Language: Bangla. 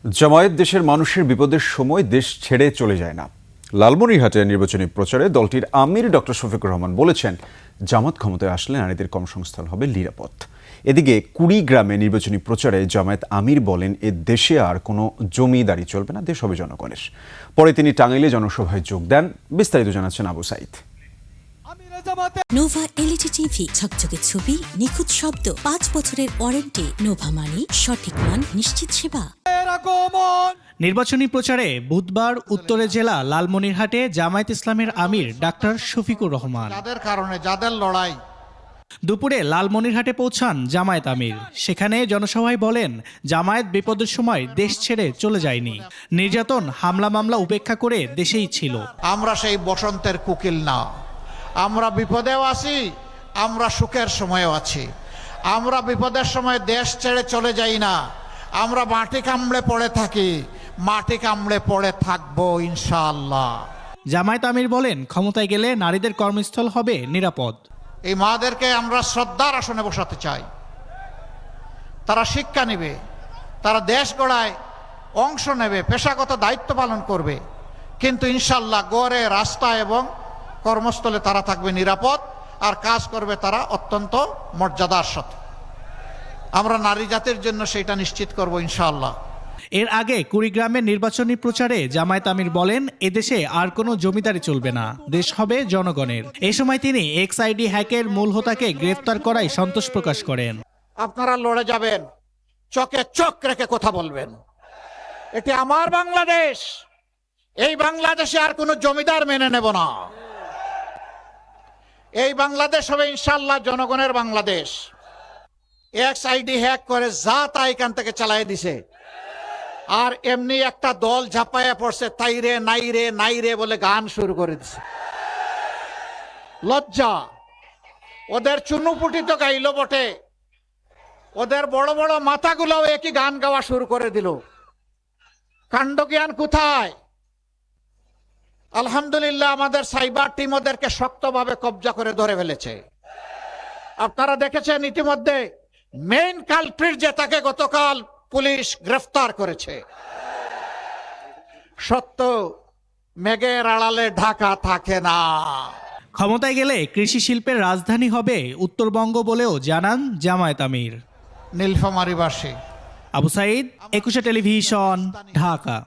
জামায়াত দেশের মানুষের বিপদের সময় দেশ ছেড়ে চলে যায় না। লালমনিরহাটে নির্বাচনী প্রচারে দলটির আমির ডক্টর শফিকুর রহমান বলেছেন, জামাত ক্ষমতায় আসলে নারীদের কর্মসংস্থান হবে নিরাপদ। এদিকে কুড়িগ্রামে নির্বাচনী প্রচারে জামায়াত আমির বলেন, এ দেশে আর কোনো জমিদারি চলবে না, দেশ হবে জনগণের। পরে তিনি টাঙ্গাইলে জনসভায় যোগ দেন। বিস্তারিত জানাচ্ছেন Abu Sayeed. Nova LED TV, ঝকঝকে ছবি, নিখুঁত শব্দ, 5 বছরের ওয়ারেন্টি। নোভা মানি, সঠিক মান, নিশ্চিত সেবা। নির্বাচনী প্রচারে বুধবার উত্তরে জেলা লালমনিরহাটে জামায়াত ইসলামের আমির ডাক্তার শফিকুর রহমান। যাদের লড়াই দুপুরে লালমনিরহাটে পৌঁছান জামায়াত আমির। সেখানে জনসভায় বলেন, জামায়াত বিপদের সময় দেশ ছেড়ে চলে যায়নি। নির্যাতন, হামলা মামলা উপেক্ষা করে দেশেই ছিল। আমরা সেই বসন্তের কুকিল না। আমরা বিপদেও আছি, আমরা সুখের সময়ও আছি। আমরা বিপদের সময় দেশ ছেড়ে চলে যাই না। আমরা মাটি কামড়ে পড়ে থাকি, মাটি কামড়ে পড়ে থাকবো ইনশাআল্লাহ। জামায়াত আমির বলেন, ক্ষমতায় গেলে নারীদের কর্মস্থল হবে নিরাপদ। এই মাদেরকে আমরা শ্রদ্ধার আসনে বসাতে চাই। তারা শিক্ষা নেবে, তারা দেশ গড়ায় অংশ নেবে, পেশাগত দায়িত্ব পালন করবে, কিন্তু ইনশাআল্লাহ গড়ে, রাস্তা এবং কর্মস্থলে তারা থাকবে নিরাপদ, আর কাজ করবে তারা অত্যন্ত মর্যাদার সাথে। আমরা নারী জাতির জন্য সেটা নিশ্চিত করব ইনশাআল্লাহ। এর আগে কুড়িগ্রামের নির্বাচনী প্রচারে জামায়াত আমির বলেন, এদেশে আর কোনো জমিদারি চলবে না, দেশ হবে জনগণের। এই সময় তিনি এক্সআইডি হ্যাকের মূল হোতাকে গ্রেফতার করায় সন্তোষ প্রকাশ করেন। আপনারা লড়ে যাবেন, চোখে চোখ রেখে কথা বলবেন। এটি আমার বাংলাদেশ। এই বাংলাদেশে আর কোনো জমিদার মেনে নেব না। এই বাংলাদেশ হবে ইনশাআল্লাহ জনগণের বাংলাদেশ। এক্সআইডি হ্যাক করে যা তা এখান থেকে চালাই দিছে, আর এমনি একটা দল ঝাঁপাইয়া পড়ছে, তাইরে নাইরে নাইরে বলে গান শুরু করে দিছে। লজ্জা! ওদের চুনুপুটি তো গাইল বটে, ওদের বড় বড় মাথাগুলোও একই গান গাওয়া শুরু করে দিল। কাণ্ডজ্ঞান কোথায়? আলহামদুলিল্লাহ আমাদের সাইবার টিম ওদেরকে শক্তভাবে কবজা করে ধরে ফেলেছে। আপনারা দেখেছেন ইতিমধ্যে মেইন কালপ্রিট যে, তাকে গতকাল পুলিশ গ্রেফতার করেছে। সত্য মেঘের আড়ালে ঢাকা থাকে না। ক্ষমতায় গেলে কৃষি শিল্পের রাজধানী হবে উত্তরবঙ্গ বলেও জানান জামায়াত আমির। নীলফামারীবাসী। আবু সাইদ, 21 টেলিভিশন, ঢাকা।